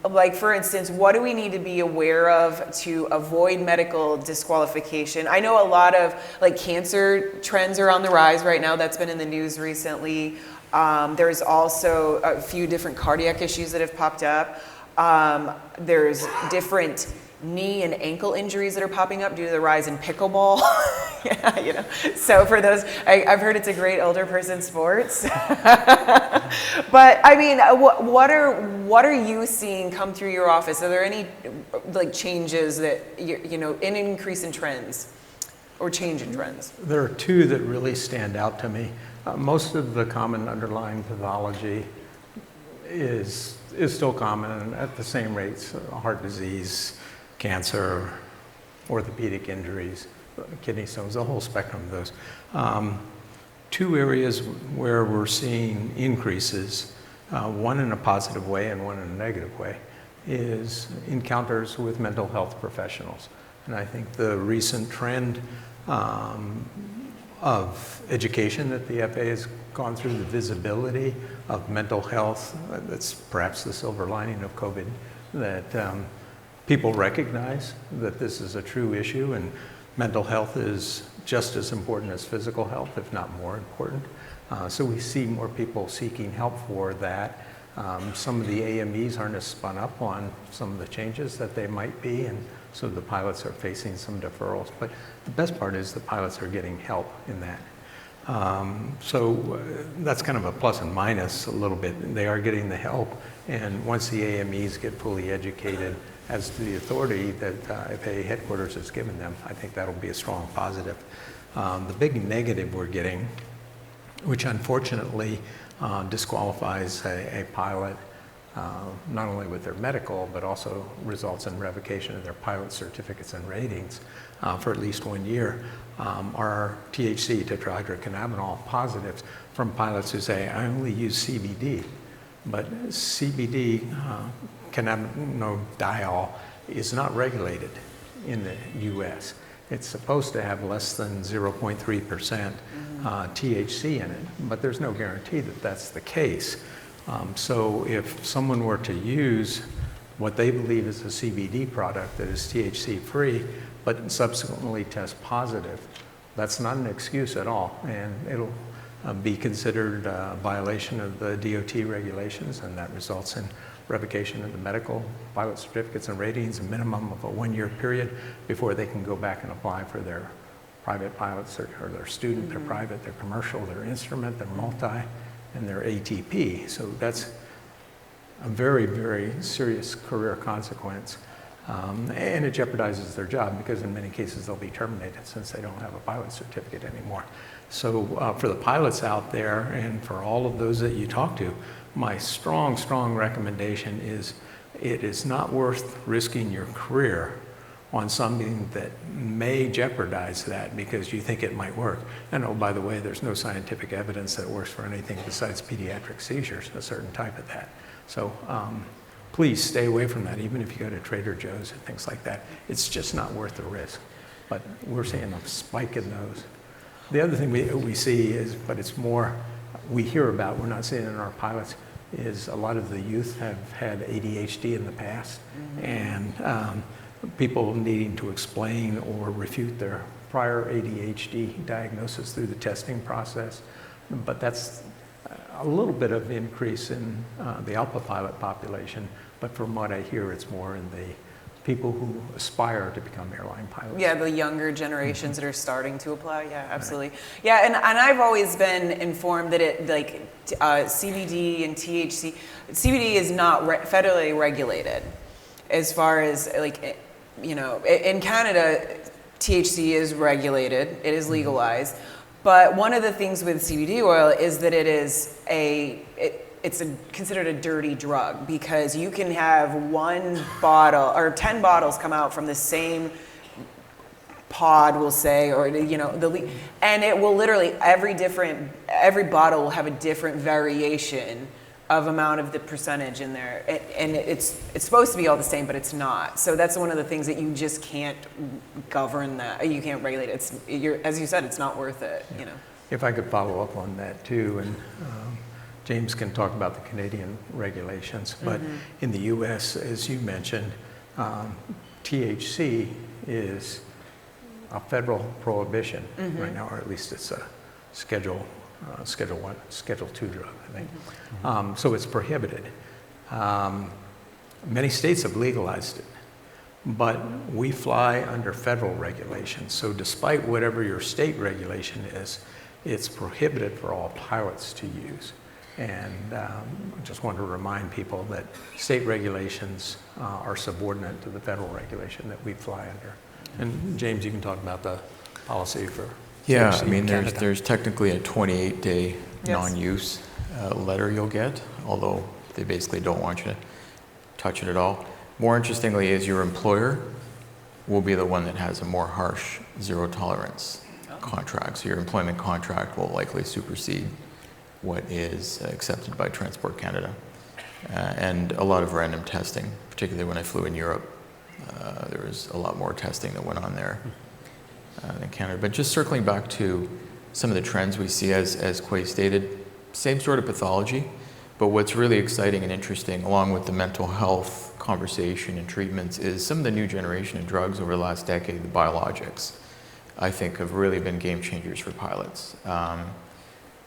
Like, for instance, what do we need to be aware of to avoid medical disqualification? I know a lot of cancer trends are on the rise right now. That's been in the news recently. There's also a few different cardiac issues that have popped up. There's different knee and ankle injuries that are popping up due to the rise in pickleball. Yeah, So for those, I've heard it's a great older person sport. But I mean, what are you seeing come through your office? Are there any changes that an increase in trends or change in trends? There are 2 that really stand out to me. Most of the common underlying pathology is still common and at the same rates: heart disease, cancer, orthopedic injuries, kidney stones, the whole spectrum of those. 2 areas where we're seeing increases, one in a positive way and one in a negative way, is encounters with mental health professionals. And I think the recent trend of education that the FAA has gone through, the visibility of mental health, that's perhaps the silver lining of COVID, that people recognize that this is a true issue, and Mental health is just as important as physical health, if not more important. So we see more people seeking help for that. Some of the AMEs aren't as spun up on some of the changes that they might be, and so the pilots are facing some deferrals. But the best part is the pilots are getting help in that. That's kind of a plus and minus a little bit. They are getting the help, and once the AMEs get fully educated as to the authority that FAA headquarters has given them, I think that'll be a strong positive. The big negative we're getting, which unfortunately disqualifies a pilot not only with their medical, but also results in revocation of their pilot certificates and ratings for at least 1 year, are THC, tetrahydrocannabinol positives from pilots who say, I only use CBD. But CBD, cannabidiol, is not regulated in the US. It's supposed to have less than 0.3% THC in it, but there's no guarantee that that's the case. So if someone were to use what they believe is a CBD product that is THC free, but subsequently test positive, that's not an excuse at all, and it'll be considered a violation of the DOT regulations, and that results in revocation of the medical, pilot certificates and ratings, a minimum of a 1-year period before they can go back and apply for their private pilot cert, or their student, their private, their commercial, their instrument, their multi, and their ATP. So that's a very, very serious career consequence. And it jeopardizes their job because in many cases they'll be terminated since they don't have a pilot certificate anymore. So for the pilots out there and for all of those that you talk to, my strong, strong recommendation is it is not worth risking your career on something that may jeopardize that because you think it might work. And oh, by the way, there's no scientific evidence that it works for anything besides pediatric seizures, a certain type of that. So please stay away from that, even if you go to Trader Joe's and things like that. It's just not worth the risk. But we're seeing a spike in those. The other thing we see is, but it's more we hear about, we're not seeing it in our pilots, is a lot of the youth have had ADHD in the past, and people needing to explain or refute their prior ADHD diagnosis through the testing process. But that's a little bit of increase in the ALPA pilot population, but from what I hear, it's more in the people who aspire to become airline pilots. Yeah, the younger generations that are starting to apply. Yeah, absolutely. Yeah, and I've always been informed that it CBD and THC, CBD is not federally regulated as far as in Canada, THC is regulated, it is legalized. But one of the things with CBD oil is that it is considered a dirty drug because you can have 1 bottle or 10 bottles come out from the same pod, we'll say, or and it will literally every bottle will have a different variation of amount of the percentage in there, and it's supposed to be all the same, but it's not. So that's one of the things that you just can't govern. That you can't regulate. As you said, it's not worth it. Yeah. If I could follow up on that too, and James can talk about the Canadian regulations, but in the U.S., as you mentioned, THC is a federal prohibition right now, or at least it's a Schedule 1, Schedule 2 drug, I think. So it's prohibited. Many states have legalized it, but we fly under federal regulations. So despite whatever your state regulation is, it's prohibited for all pilots to use. And I just want to remind people that state regulations are subordinate to the federal regulation that we fly under. And James, you can talk about the policy for Yeah, THC I mean, in Canada. there's technically a 28-day non-use letter you'll get, although they basically don't want you to touch it at all. More interestingly is your employer will be the one that has a more harsh zero tolerance contract. So your employment contract will likely supersede what is accepted by Transport Canada. And a lot of random testing, particularly when I flew in Europe. There was a lot more testing that went on there than Canada. But just circling back to some of the trends we see, as Quay stated, same sort of pathology, but what's really exciting and interesting, along with the mental health conversation and treatments, is some of the new generation of drugs over the last decade, the biologics. I think have really been game changers for pilots.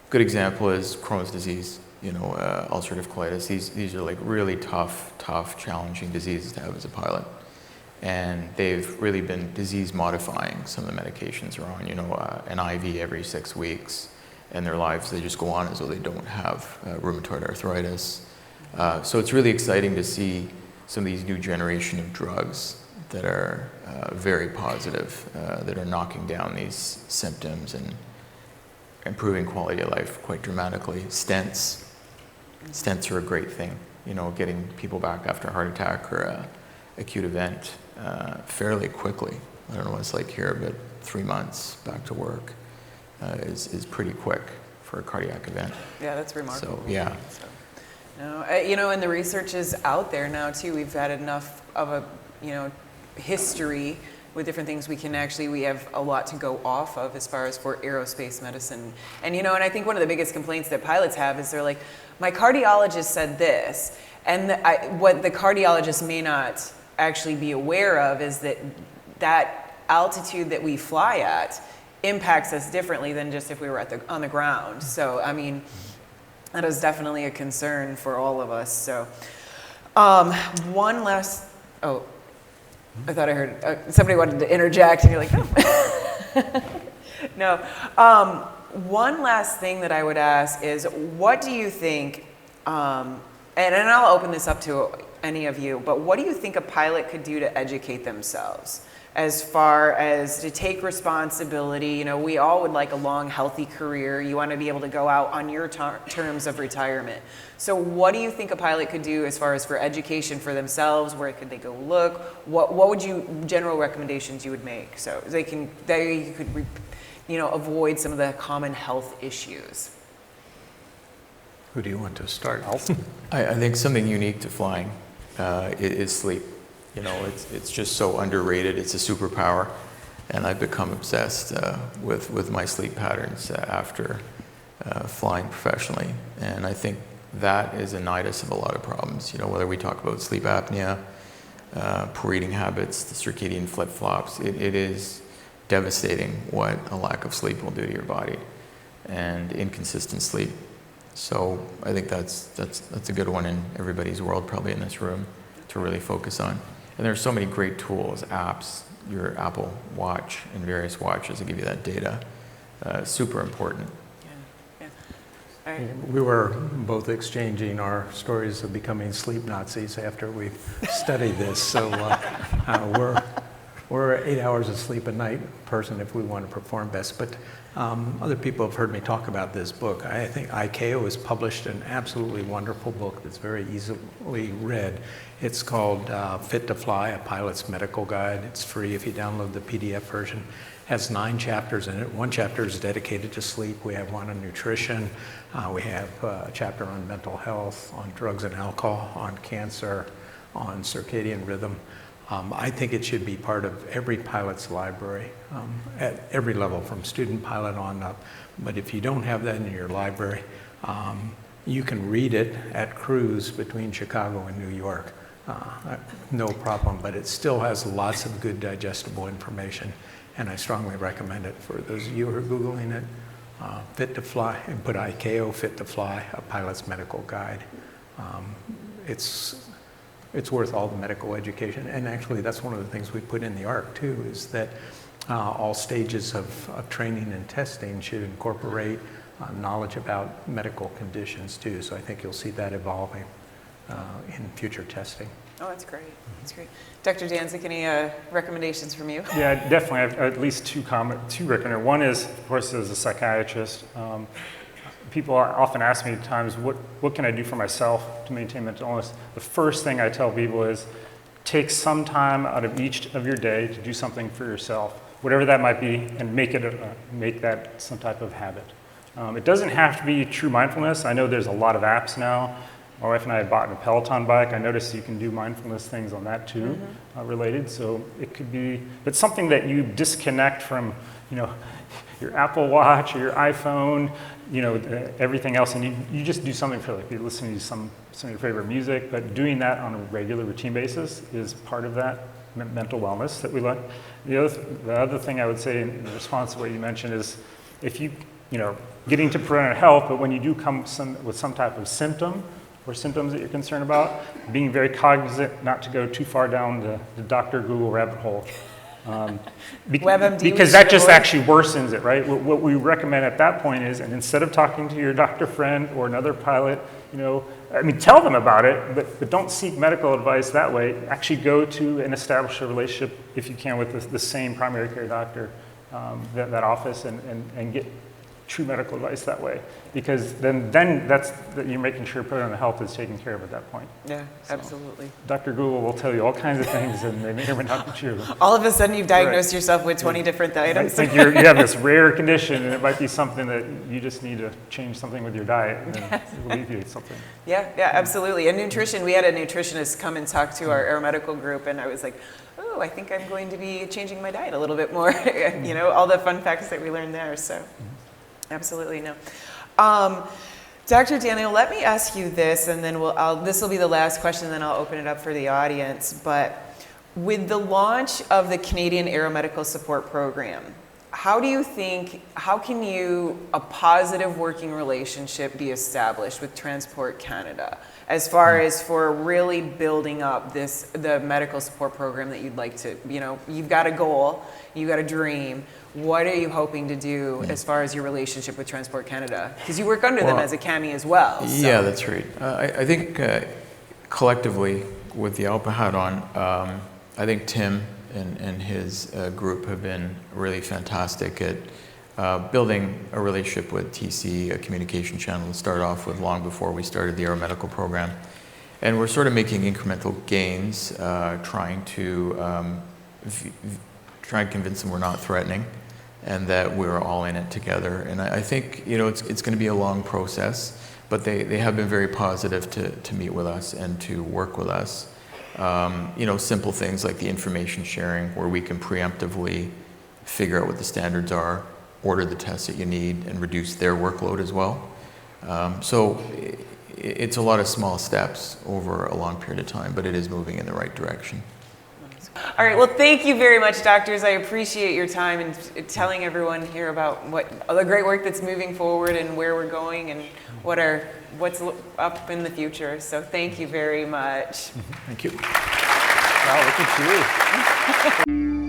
Good example is Crohn's disease, ulcerative colitis. These are like really tough, challenging diseases to have as a pilot. And they've really been disease modifying some of the medications they're on, an IV every 6 weeks. And their lives, they just go on as though they don't have rheumatoid arthritis. So it's really exciting to see some of these new generation of drugs that are very positive, that are knocking down these symptoms and improving quality of life quite dramatically. Stents are a great thing, getting people back after a heart attack or a acute event fairly quickly. I don't know what it's like here, but 3 months back to work is pretty quick for a cardiac event. Yeah, that's remarkable. So, yeah. So, no, and the research is out there now too. We've had enough of a, history with different things. We have a lot to go off of as far as for aerospace medicine. And, and I think one of the biggest complaints that pilots have is they're like, my cardiologist said this. And what the cardiologist may not actually be aware of is that altitude that we fly at impacts us differently than just if we were on the ground. So, that is definitely a concern for all of us. So, one last, I thought I heard somebody wanted to interject, and you're like, no. No. One last thing that I would ask is, what do you think, and I'll open this up to any of you, but what do you think a pilot could do to educate themselves as far as to take responsibility? We all would like a long, healthy career. You want to be able to go out on your terms of retirement. So what do you think a pilot could do as far as for education for themselves? Where could they go look? What would general recommendations you would make so they could avoid some of the common health issues? Who do you want to start? I think something unique to flying is sleep. It's just so underrated. It's a superpower, and I've become obsessed with my sleep patterns after flying professionally. And I think that is a nidus of a lot of problems. Whether we talk about sleep apnea, poor eating habits, the circadian flip-flops, it is devastating what a lack of sleep will do to your body, and inconsistent sleep. So I think that's a good one in everybody's world, probably in this room, to really focus on. And there's so many great tools, apps, your Apple Watch and various watches that give you that data. Super important. Yeah. All right. We were both exchanging our stories of becoming sleep Nazis after we studied this. So we're 8 hours of sleep a night person if we want to perform best. But other people have heard me talk about this book. I think ICAO has published an absolutely wonderful book that's very easily read. It's called Fit to Fly, A Pilot's Medical Guide. It's free if you download the PDF version. It has 9 chapters in it. One chapter is dedicated to sleep. We have one on nutrition. We have a chapter on mental health, on drugs and alcohol, on cancer, on circadian rhythm. I think it should be part of every pilot's library at every level, from student pilot on up. But if you don't have that in your library, you can read it at cruise between Chicago and New York. No problem, but it still has lots of good digestible information, and I strongly recommend it for those of you who are Googling it. Fit to Fly, and put ICAO Fit to Fly, A Pilot's Medical Guide. It's worth all the medical education, and actually that's one of the things we put in the ARC too, is that all stages of training and testing should incorporate knowledge about medical conditions too. So I think you'll see that evolving in future testing. Oh, that's great. That's great. Dr. Danzik, any recommendations from you? Yeah, definitely. I have at least two recommendations. One is, of course, as a psychiatrist, people often ask me at times, what can I do for myself to maintain mental illness? The first thing I tell people is take some time out of each of your day to do something for yourself, whatever that might be, and make that some type of habit. It doesn't have to be true mindfulness. I know there's a lot of apps now. My wife and I had bought a Peloton bike. I noticed you can do mindfulness things on that too, related. So it could be, but something that you disconnect from, your Apple Watch or your iPhone, everything else, and you just do something for, like, you're listening to some of your favorite music, but doing that on a regular routine basis is part of that mental wellness that we learn. The other thing I would say in response to what you mentioned is if you know, getting to preventative health, but when you do come with some type of symptom or symptoms that you're concerned about, being very cognizant not to go too far down the Dr. Google rabbit hole. WebMD Because that just actually worsens it, right? What we recommend at that point is, and instead of talking to your doctor friend or another pilot, you know, I mean, tell them about it, but don't seek medical advice that way. Actually go to and establish a relationship, if you can, with the same primary care doctor, that office, and get true medical advice that way. Because then that you're making sure preventative health is taken care of at that point. Yeah, absolutely. Dr. Google will tell you all kinds of things, and they may or may not be true. All of a sudden, you've diagnosed yourself with 20 different I items. think you have this rare condition, and it might be something that you just need to change something with your diet, and then alleviate something. Yeah, absolutely. And nutrition, we had a nutritionist come and talk to our aeromedical group, and I was like, oh, I think I'm going to be changing my diet a little bit more. You know, all the fun facts that we learned there, so absolutely no. Dr. Daniel, let me ask you this, and then this will be the last question, then I'll open it up for the audience. But with the launch of the Canadian Aeromedical Support Program, how can a positive working relationship be established with Transport Canada as far as for really building up the medical support program that you'd like to, you know, you've got a goal, you've got a dream. What are you hoping to do as far as your relationship with Transport Canada? Because you work under them as a CAMI as well. So. Yeah, that's right. I think collectively, with the ALPA hat on, I think Tim and his group have been really fantastic at building a relationship with TC, a communication channel to start off with long before we started the aeromedical program. And we're sort of making incremental gains, trying to convince them we're not threatening and that we're all in it together. And I think, you know, it's going to be a long process, but they have been very positive to meet with us and to work with us. You know, simple things like the information sharing where we can preemptively figure out what the standards are, order the tests that you need, and reduce their workload as well. So it's a lot of small steps over a long period of time, but it is moving in the right direction. All right, well, thank you very much, doctors. I appreciate your time and telling everyone here about the great work that's moving forward and where we're going and what's up in the future. So thank you very much. Thank you. Wow, look at you.